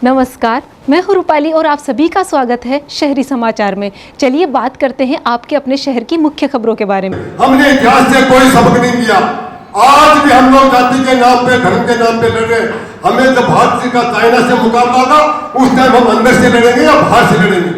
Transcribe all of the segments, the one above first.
नमस्कार, मैं हूं रूपाली और आप सभी का स्वागत है शहरी समाचार में। चलिए बात करते हैं आपके अपने शहर की मुख्य खबरों के बारे में। हमने इतिहास से कोई सबक नहीं लिया। आज भी हम लोग जाति के नाम पे, धर्म के नाम पे लड़ रहे। हमें जब भारत का चाइना से मुकाबला था, उस टाइम हम अंदर से लड़ेंगे या बाहर से लड़ेंगे।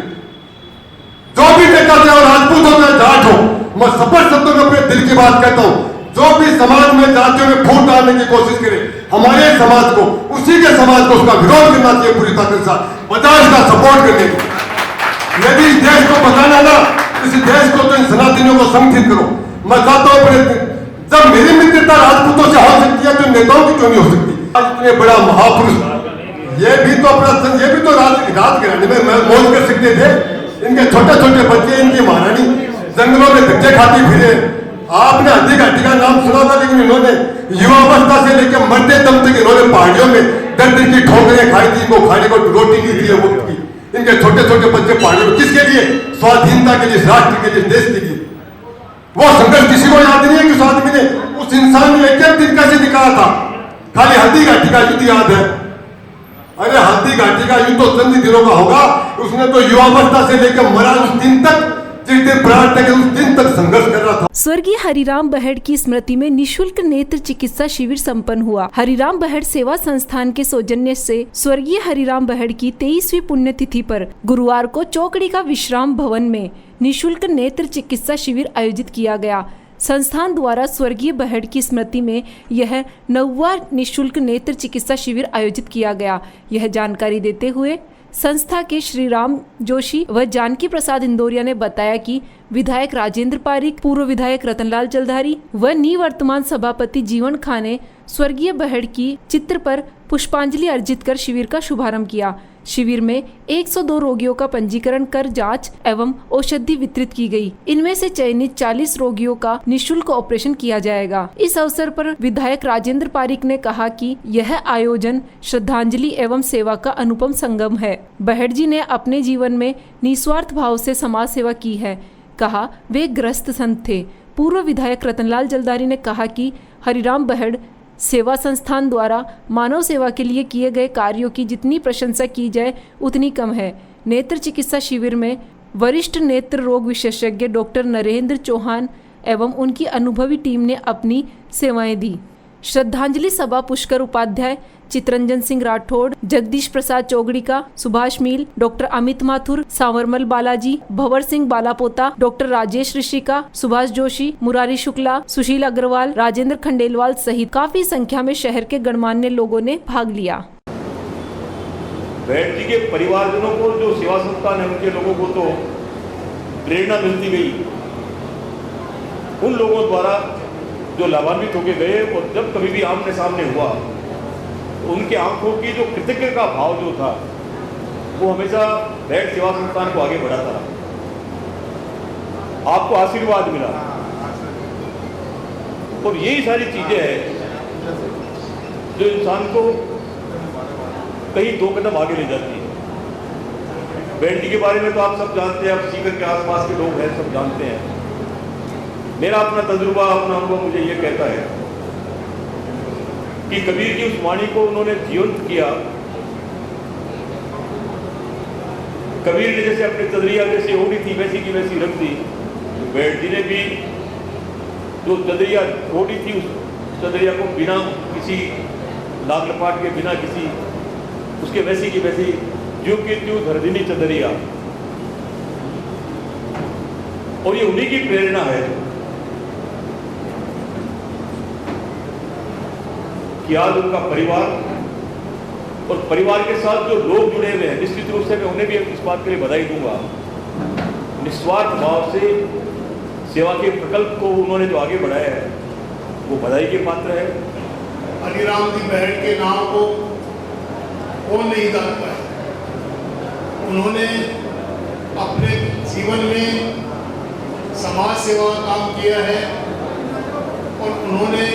जो भी नेता थे, और राजपूत हो या जाट हो, मैं स्पष्ट शब्दों में अपने दिल की बात कहता हूँ। जो भी समाज में जातियों में फूट डालने की कोशिश करे, हमारे समाज को, उसी के समाज को उसका विरोध करना चाहिए पूरी ताकत से, बजाय का सपोर्ट करने की। यदि इस देश को बचाना ना, इस देश को तो इन सनातनियों को संगठित करो। मैं चाहता हूँ जब मेरी मित्रता राजपूतों से हो सकती है तो नेताओं की क्यों नहीं हो सकती। आज इतने बड़ा महापुरुष, ये भी तो राज घराने में मौज कर सकते थे। इनके छोटे छोटे बच्चे, इनकी महारानी जंगलों में धक्के खाती फिरे। आपने हल्दी घाटी का नाम सुना था, लेकिन इन्होंने युवावस्था से लेकर मरते दम तक इन्होंने पहाड़ियों में दर्द की ठोकरें खाई थी, को खाने को रोटी नहीं दी है वो की। इनके छोटे छोटे बच्चे पहाड़ियों में किसके लिए? स्वाधीनता के लिए, राष्ट्र के लिए, देश के लिए। वो संघर्ष किसी को याद नहीं है कि उस आदमी ने, उस इंसान ने एक दिन कैसे निकाला था। खाली हल्दी घाटी का युद्ध याद है। अरे हल्दी घाटी का युद्ध तो चंद दिनों का होगा। उसने तो युवावस्था से लेकर मरा उस दिन तक, जिस दिन प्राण तक, उस दिन तक संघर्ष कर रहा था। स्वर्गीय हरिराम बहेड़ की स्मृति में निशुल्क नेत्र चिकित्सा शिविर संपन्न हुआ। हरिराम बहेड़ सेवा संस्थान के सौजन्य से स्वर्गीय हरिराम बहेड़ की 23वीं पुण्यतिथि पर गुरुवार को चौकड़ी का विश्राम भवन में निशुल्क नेत्र चिकित्सा शिविर आयोजित किया गया। संस्थान द्वारा स्वर्गीय बहेड़ की स्मृति में यह 9वां निशुल्क नेत्र चिकित्सा शिविर आयोजित किया गया। यह जानकारी देते हुए संस्था के श्री राम जोशी व जानकी प्रसाद इंदौरिया ने बताया कि विधायक राजेंद्र पारिक, पूर्व विधायक रतनलाल जलधारी व निवर्तमान सभापति जीवन खां ने स्वर्गीय बहेड़ की चित्र पर पुष्पांजलि अर्जित कर शिविर का शुभारंभ किया। शिविर में 102 रोगियों का पंजीकरण कर जांच एवं औषधि वितरित की गई। इनमें से चयनित 40 रोगियों का निशुल्क ऑपरेशन किया जाएगा। इस अवसर पर विधायक राजेंद्र पारिक ने कहा कि यह आयोजन श्रद्धांजलि एवं सेवा का अनुपम संगम है। बहेड़ जी ने अपने जीवन में निस्वार्थ भाव से समाज सेवा की है। कहा वे ग्रस्त संत थे। पूर्व विधायक रतनलाल जलधारी ने कहा कि हरिराम बहेड़ सेवा संस्थान द्वारा मानव सेवा के लिए किए गए कार्यों की जितनी प्रशंसा की जाए उतनी कम है। नेत्र चिकित्सा शिविर में वरिष्ठ नेत्र रोग विशेषज्ञ डॉक्टर नरेंद्र चौहान एवं उनकी अनुभवी टीम ने अपनी सेवाएं दी। श्रद्धांजलि सभा पुष्कर उपाध्याय, चित्रंजन सिंह राठौड़, जगदीश प्रसाद चौगड़िका, सुभाष मील, डॉक्टर अमित माथुर, सांवरमल बालाजी, भंवर सिंह बालापोता, डॉक्टर राजेश ऋषिका, सुभाष जोशी, मुरारी शुक्ला, सुशील अग्रवाल, राजेंद्र खंडेलवाल सहित काफी संख्या में शहर के गणमान्य लोगों ने भाग लिया। बहेड़ जी के परिवारजनों को, जो सेवा संस्थान है, उनके लोगों को तो प्रेरणा मिलती गई। उन लोगों द्वारा जो लाभान्वित होके गए, और जब कभी भी आमने सामने हुआ, तो उनके आंखों की जो कृतज्ञता का भाव जो था, वो हमेशा बहेड़ सेवा संस्थान को आगे बढ़ाता रहा। आपको आशीर्वाद मिला, और यही सारी चीजें हैं जो इंसान को कहीं 2 कदम आगे ले जाती है। बहेड़ जी के बारे में तो आप सब जानते हैं, आप सीकर के आसपास के लोग हैं, सब जानते हैं। मेरा अपना तजुर्बा, अपना अनुभव मुझे ये कहता है कि कबीर की उस वाणी को उन्होंने जीवंत किया। कबीर ने जैसे अपने चदरिया जैसे ओढ़ी थी, वैसी की वैसी रख दी। बहेड़ जी ने भी जो चदरिया ओढ़ी थी, उस चदरिया को बिना किसी लाग लपाट के, बिना किसी उसके वैसी की वैसी, ज्यों की त्यों धरदिनी चदरिया। और ये उन्हीं की प्रेरणा है कि आज उनका परिवार और परिवार के साथ जो लोग जुड़े हुए हैं, निश्चित रूप से मैं उन्हें भी इस बात के लिए बधाई दूंगा। निस्वार्थ भाव से सेवा के प्रकल्प को उन्होंने जो आगे बढ़ाया है, वो बधाई के पात्र है। हरिराम जी बहेड़ के नाम को कौन नहीं जानता है। उन्होंने अपने जीवन में समाज सेवा का काम किया है, और उन्होंने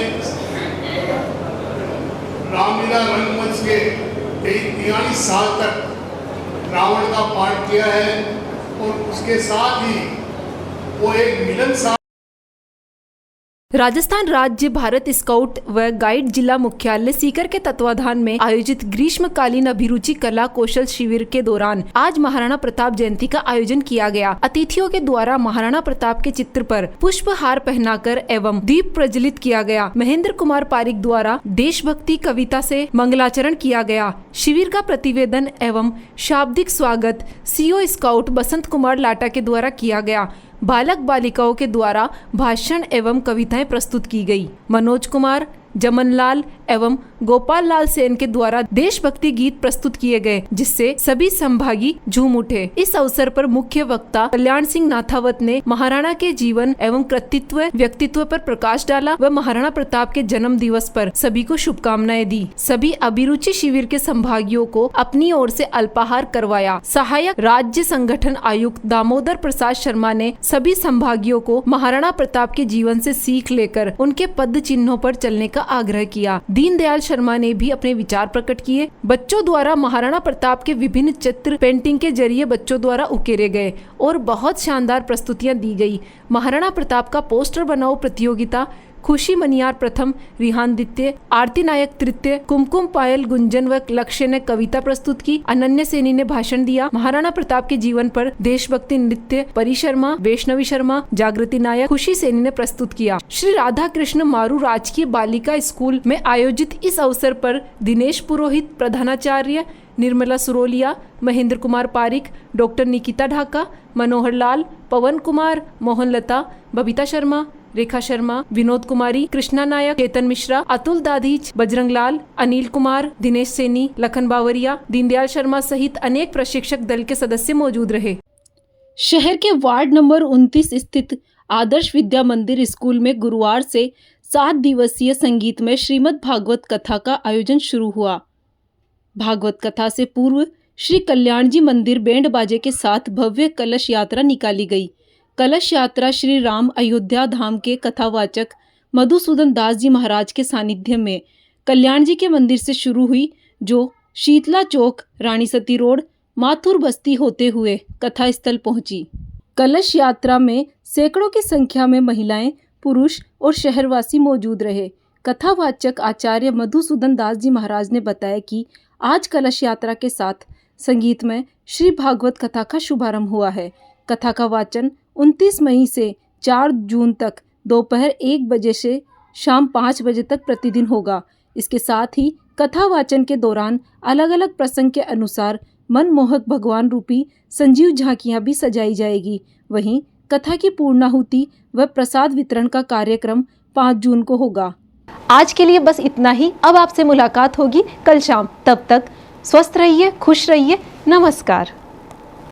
रामलीला रंगमंच के 43 साल तक रावण का पाठ किया है, और उसके साथ ही वो एक मिलनसार राजस्थान राज्य भारत स्काउट व गाइड जिला मुख्यालय सीकर के तत्वाधान में आयोजित ग्रीष्मकालीन अभिरुचि कला कौशल शिविर के दौरान आज महाराणा प्रताप जयंती का आयोजन किया गया। अतिथियों के द्वारा महाराणा प्रताप के चित्र पर पुष्पहार पहनाकर एवं दीप प्रज्वलित किया गया। महेंद्र कुमार पारिक द्वारा देशभक्ति कविता से मंगलाचरण किया गया। शिविर का प्रतिवेदन एवं शाब्दिक स्वागत सीओ स्काउट बसंत कुमार लाटा के द्वारा किया गया। बालक बालिकाओं के द्वारा भाषण एवं कविताएं प्रस्तुत की गई। मनोज कुमार, जमनलाल एवं गोपाल लाल सेन के द्वारा देशभक्ति गीत प्रस्तुत किए गए, जिससे सभी संभागी झूम उठे। इस अवसर पर मुख्य वक्ता कल्याण सिंह नाथावत ने महाराणा के जीवन एवं कृतित्व व्यक्तित्व पर प्रकाश डाला व महाराणा प्रताप के जन्म दिवस पर सभी को शुभकामनाएं दी। सभी अभिरुचि शिविर के संभागियों को अपनी ओर से अल्पाहार करवाया। सहायक राज्य संगठन आयुक्त दामोदर प्रसाद शर्मा ने सभी संभागियों को महाराणा प्रताप के जीवन से सीख लेकर उनके पद चिन्हों पर चलने का आग्रह किया। दीनदयाल शर्मा ने भी अपने विचार प्रकट किए। बच्चों द्वारा महाराणा प्रताप के विभिन्न चित्र पेंटिंग के जरिए बच्चों द्वारा उकेरे गए और बहुत शानदार प्रस्तुतियां दी गई। महाराणा प्रताप का पोस्टर बनाओ प्रतियोगिता खुशी मनियार प्रथम, रिहान द्वितीय, आरती नायक तृतीय, कुमकुम पायल गुंजन व लक्ष्य ने कविता प्रस्तुत की। अनन्या सेनी ने भाषण दिया। महाराणा प्रताप के जीवन पर देशभक्ति नृत्य परी शर्मा, वैष्णवी शर्मा, जागृति नायक, खुशी सेनी ने प्रस्तुत किया। श्री राधा कृष्ण मारू राजकीय बालिका स्कूल में आयोजित इस अवसर पर दिनेश पुरोहित, प्रधानाचार्य निर्मला सुरोलिया, महेंद्र कुमार पारिक, डॉक्टर निकिता ढाका, मनोहर लाल, पवन कुमार, मोहनलता, बबीता शर्मा, रेखा शर्मा, विनोद कुमारी, कृष्णा नायक, चेतन मिश्रा, अतुल दाधीच, बजरंग लाल, अनिल कुमार, दिनेश सेनी, लखन बावरिया, दीनदयाल शर्मा सहित अनेक प्रशिक्षक दल के सदस्य मौजूद रहे। शहर के वार्ड नंबर 29 स्थित आदर्श विद्या मंदिर स्कूल में गुरुवार से 7 दिवसीय संगीतमय श्रीमद् भागवत कथा का आयोजन शुरू हुआ। भागवत कथा से पूर्व श्री कल्याण जी मंदिर बैंड बाजे के साथ भव्य कलश यात्रा निकाली गई। कलश यात्रा श्री राम अयोध्या धाम के कथावाचक मधुसूदन दास जी महाराज के सानिध्य में कल्याण जी के मंदिर से शुरू हुई, जो शीतला चौक, रानी सती रोड, माथुर बस्ती होते हुए कथा स्थल पहुंची। कलश यात्रा में सैकड़ों की संख्या में महिलाएं, पुरुष और शहरवासी मौजूद रहे। कथावाचक आचार्य मधुसूदन दास जी महाराज ने बताया कि आज कलश यात्रा के साथ संगीत में श्री भागवत कथा का शुभारंभ हुआ है। कथा का वाचन 29 मई से 4 जून तक दोपहर 1 बजे से शाम 5 बजे तक प्रतिदिन होगा। इसके साथ ही कथा वाचन के दौरान अलग अलग प्रसंग के अनुसार मनमोहक भगवान रूपी संजीव झांकियां भी सजाई जाएगी। वहीं कथा की पूर्णाहुति व प्रसाद वितरण का कार्यक्रम 5 जून को होगा। आज के लिए बस इतना ही। अब आपसे मुलाकात होगी कल शाम। तब तक स्वस्थ रहिए, खुश रहिए। नमस्कार।